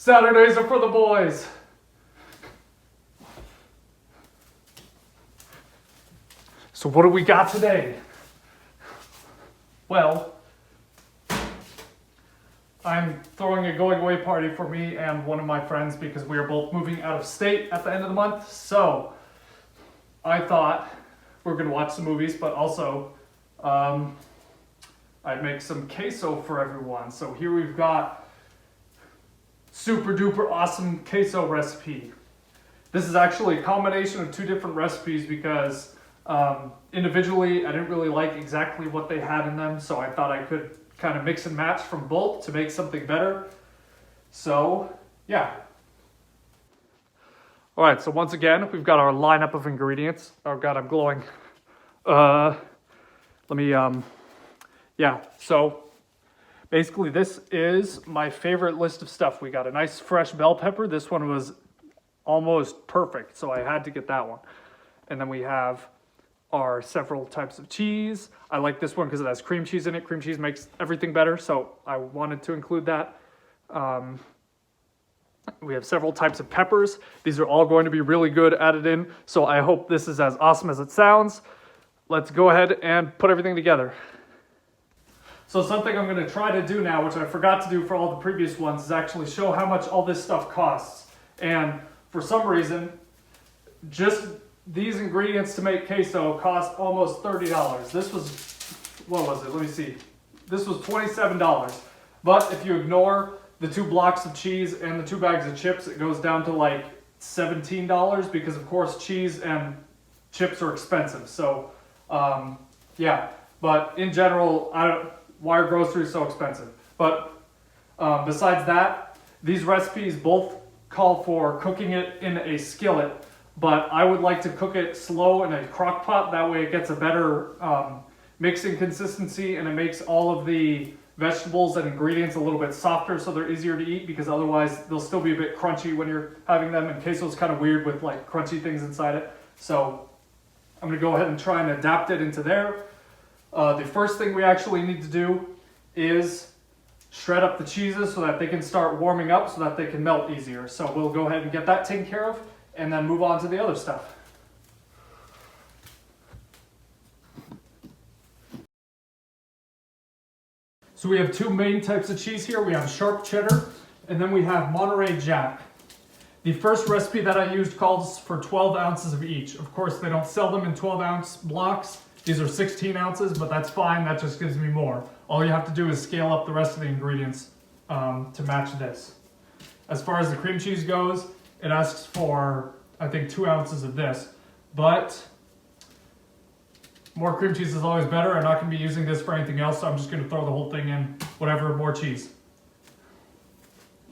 Saturdays are for the boys. So what do we got today? Well, I'm throwing a going away party for me and one of my friends because we are both moving out of state at the end of the month. So I thought we were going to watch some movies, but also I'd make some queso for everyone. So here we've got super duper awesome queso recipe. This is actually a combination of two different recipes because individually I didn't really like exactly what they had in them, so I thought I could kind of mix and match from both to make something better. So yeah. All right, so once again, we've got our lineup of ingredients. Oh God, I'm glowing. So basically this is my favorite list of stuff. We got a nice fresh bell pepper. This one was almost perfect, so I had to get that one. And then we have our several types of cheese. I like this one because it has cream cheese in it. Cream cheese makes everything better, so I wanted to include that. We have several types of peppers. These are all going to be really good added in, so I hope this is as awesome as it sounds. Let's go ahead and put everything together. So something I'm going to try to do now, which I forgot to do for all the previous ones, is actually show how much all this stuff costs. And for some reason, just these ingredients to make queso cost almost $30. This was, what was it? Let me see. This was $27. But if you ignore the 2 blocks of cheese and the 2 bags of chips, it goes down to like $17 because of course cheese and chips are expensive. So yeah, but in general, why are groceries so expensive? But besides that, these recipes both call for cooking it in a skillet, but I would like to cook it slow in a crock pot. That way it gets a better mixing consistency and it makes all of the vegetables and ingredients a little bit softer so they're easier to eat, because otherwise they'll still be a bit crunchy when you're having them, and queso is kind of weird with like crunchy things inside it. So I'm going to go ahead and try and adapt it into there. The first thing we actually need to do is shred up the cheeses so that they can start warming up so that they can melt easier. So we'll go ahead and get that taken care of and then move on to the other stuff. So we have 2 main types of cheese here. We have sharp cheddar and then we have Monterey Jack. The first recipe that I used calls for 12 ounces of each. Of course, they don't sell them in 12-ounce blocks. These are 16 ounces, but that's fine. That just gives me more. All you have to do is scale up the rest of the ingredients to match this. As far as the cream cheese goes, it asks for, I think, 2 ounces of this. But more cream cheese is always better. I'm not going to be using this for anything else, so I'm just going to throw the whole thing in, whatever, more cheese.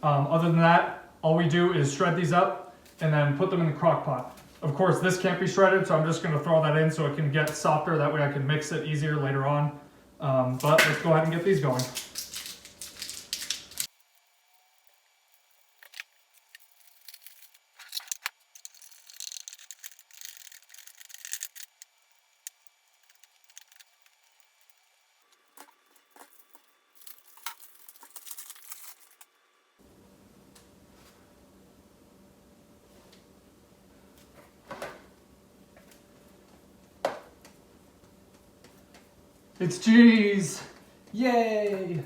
Other than that, all we do is shred these up and then put them in the crock pot. Of course, this can't be shredded, so I'm just going to throw that in so it can get softer. That way I can mix it easier later on. But let's go ahead and get these going. It's cheese! Yay!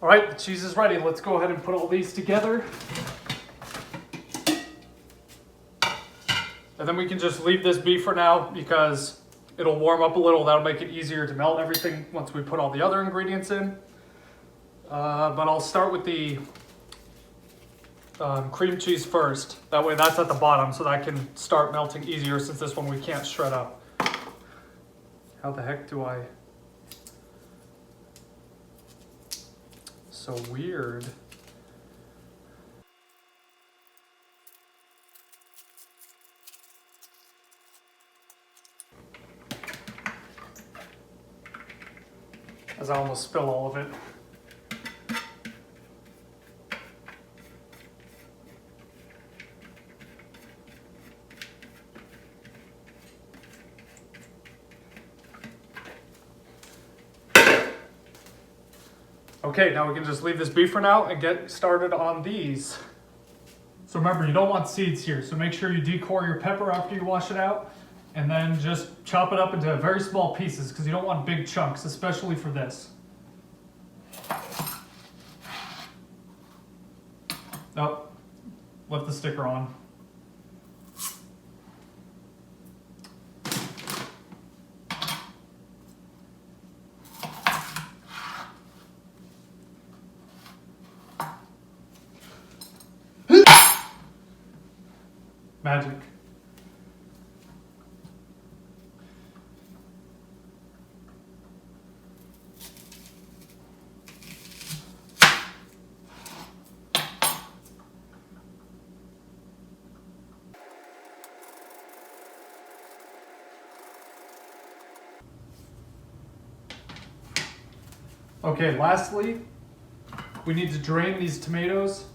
All right, the cheese is ready. Let's go ahead and put all these together. And then we can just leave this be for now because it'll warm up a little. That'll make it easier to melt everything once we put all the other ingredients in. But I'll start with the cream cheese first. That way that's at the bottom so that can start melting easier, since this one we can't shred up. How the heck do I... So weird. As I almost spill all of it. Okay, now we can just leave this be for now and get started on these. So remember, you don't want seeds here, so make sure you decore your pepper after you wash it out, and then just chop it up into very small pieces because you don't want big chunks, especially for this. Oh, left the sticker on. Magic. Okay, lastly, we need to drain these tomatoes,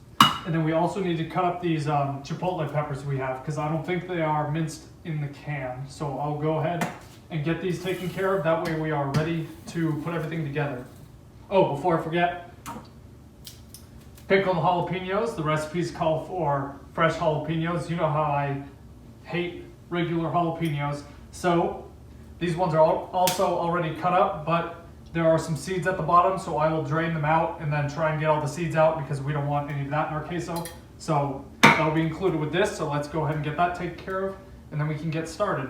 and then we also need to cut up these chipotle peppers we have, because I don't think they are minced in the can. So I'll go ahead and get these taken care of. That way we are ready to put everything together. Oh, before I forget, pickled jalapenos. The recipes call for fresh jalapenos. You know how I hate regular jalapenos. So these ones are also already cut up, but there are some seeds at the bottom, so I will drain them out and then try and get all the seeds out because we don't want any of that in our queso. So that'll be included with this, so let's go ahead and get that taken care of, and then we can get started.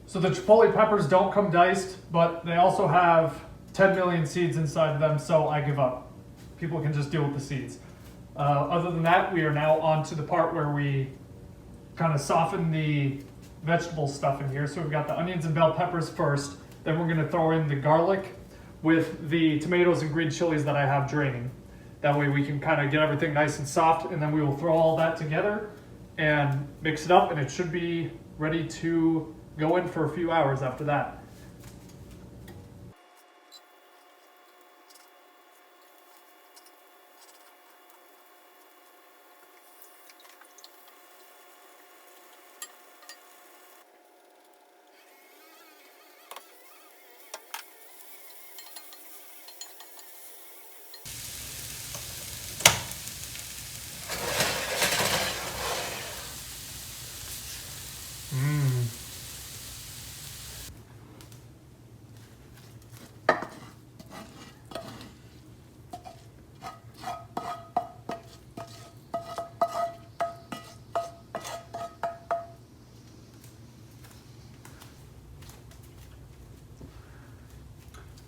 So the chipotle peppers don't come diced, but they also have 10 million seeds inside of them, so I give up. People can just deal with the seeds. Other than that, we are now on to the part where we kind of soften the vegetable stuff in here. So we've got the onions and bell peppers first. Then we're going to throw in the garlic with the tomatoes and green chilies that I have draining. That way we can kind of get everything nice and soft, and then we will throw all that together and mix it up, and it should be ready to go in for a few hours after that.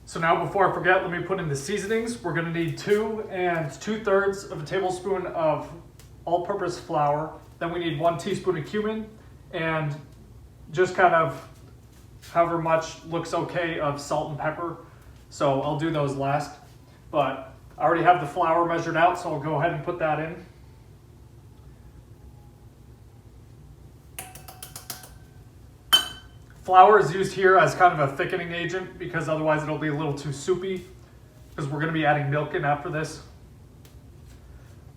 So now, before I forget, let me put in the seasonings. We're gonna need 2 2/3 of a tablespoon of all-purpose flour. Then we need 1 teaspoon of cumin, and just kind of however much looks okay of salt and pepper. So I'll do those last, but I already have the flour measured out, so I'll go ahead and put that in. Flour is used here as kind of a thickening agent because otherwise it'll be a little too soupy, because we're going to be adding milk in after this.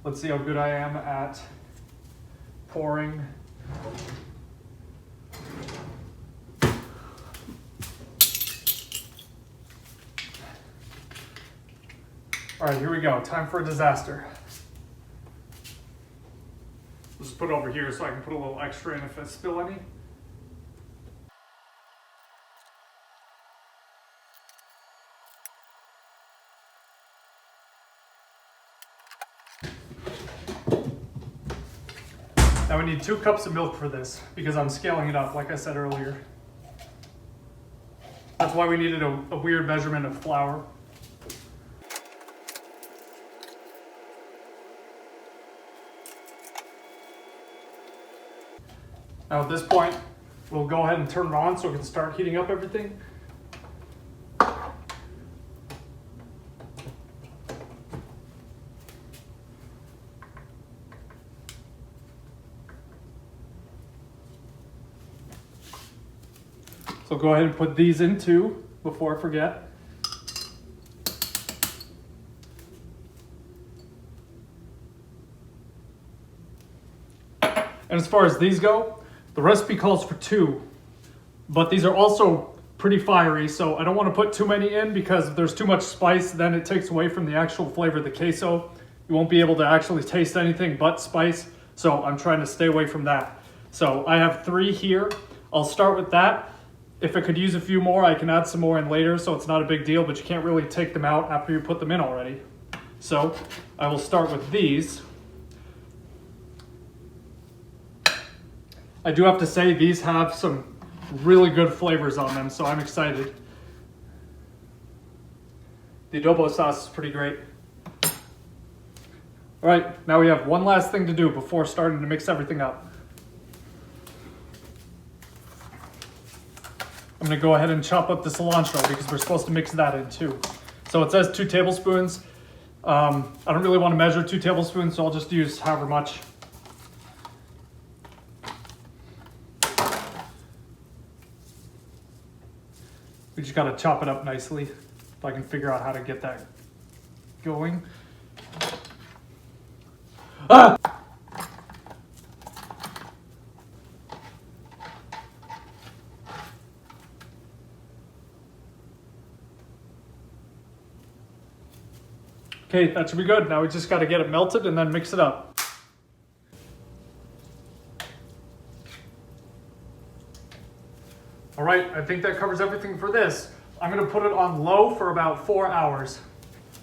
Let's see how good I am at pouring. All right, here we go. Time for a disaster. Let's just put it over here so I can put a little extra in if I spill any. Now we need 2 cups of milk for this because I'm scaling it up, like I said earlier. That's why we needed a weird measurement of flour. Now at this point, we'll go ahead and turn it on so we can start heating up everything. So go ahead and put these in too, before I forget. And as far as these go, the recipe calls for 2, but these are also pretty fiery, so I don't want to put too many in because if there's too much spice, then it takes away from the actual flavor of the queso. You won't be able to actually taste anything but spice, so I'm trying to stay away from that. So I have 3 here. I'll start with that. If I could use a few more, I can add some more in later, so it's not a big deal, but you can't really take them out after you put them in already. So I will start with these. I do have to say these have some really good flavors on them, so I'm excited. The adobo sauce is pretty great. All right, now we have one last thing to do before starting to mix everything up. I'm gonna go ahead and chop up the cilantro because we're supposed to mix that in too. So it says 2 tablespoons. I don't really want to measure 2 tablespoons, so I'll just use however much. We just gotta chop it up nicely. If I can figure out how to get that going. Ah! Okay, that should be good. Now we just gotta get it melted and then mix it up. All right, I think that covers everything for this. I'm gonna put it on low for about 4 hours.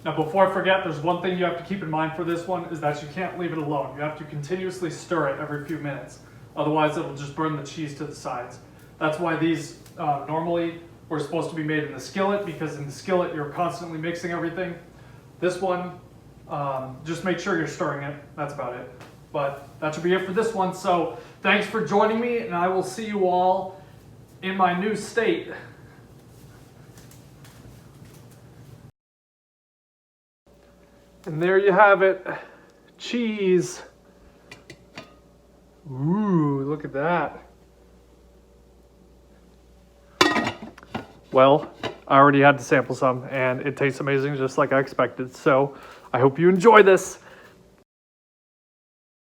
Now before I forget, there's one thing you have to keep in mind for this one is that you can't leave it alone. You have to continuously stir it every few minutes. Otherwise it'll just burn the cheese to the sides. That's why these normally were supposed to be made in the skillet, because in the skillet you're constantly mixing everything. This one, just make sure you're stirring it. That's about it. But that should be it for this one. So thanks for joining me, and I will see you all in my new state. And there you have it. Cheese. Ooh, look at that. Well, I already had to sample some, and it tastes amazing just like I expected. So I hope you enjoy this.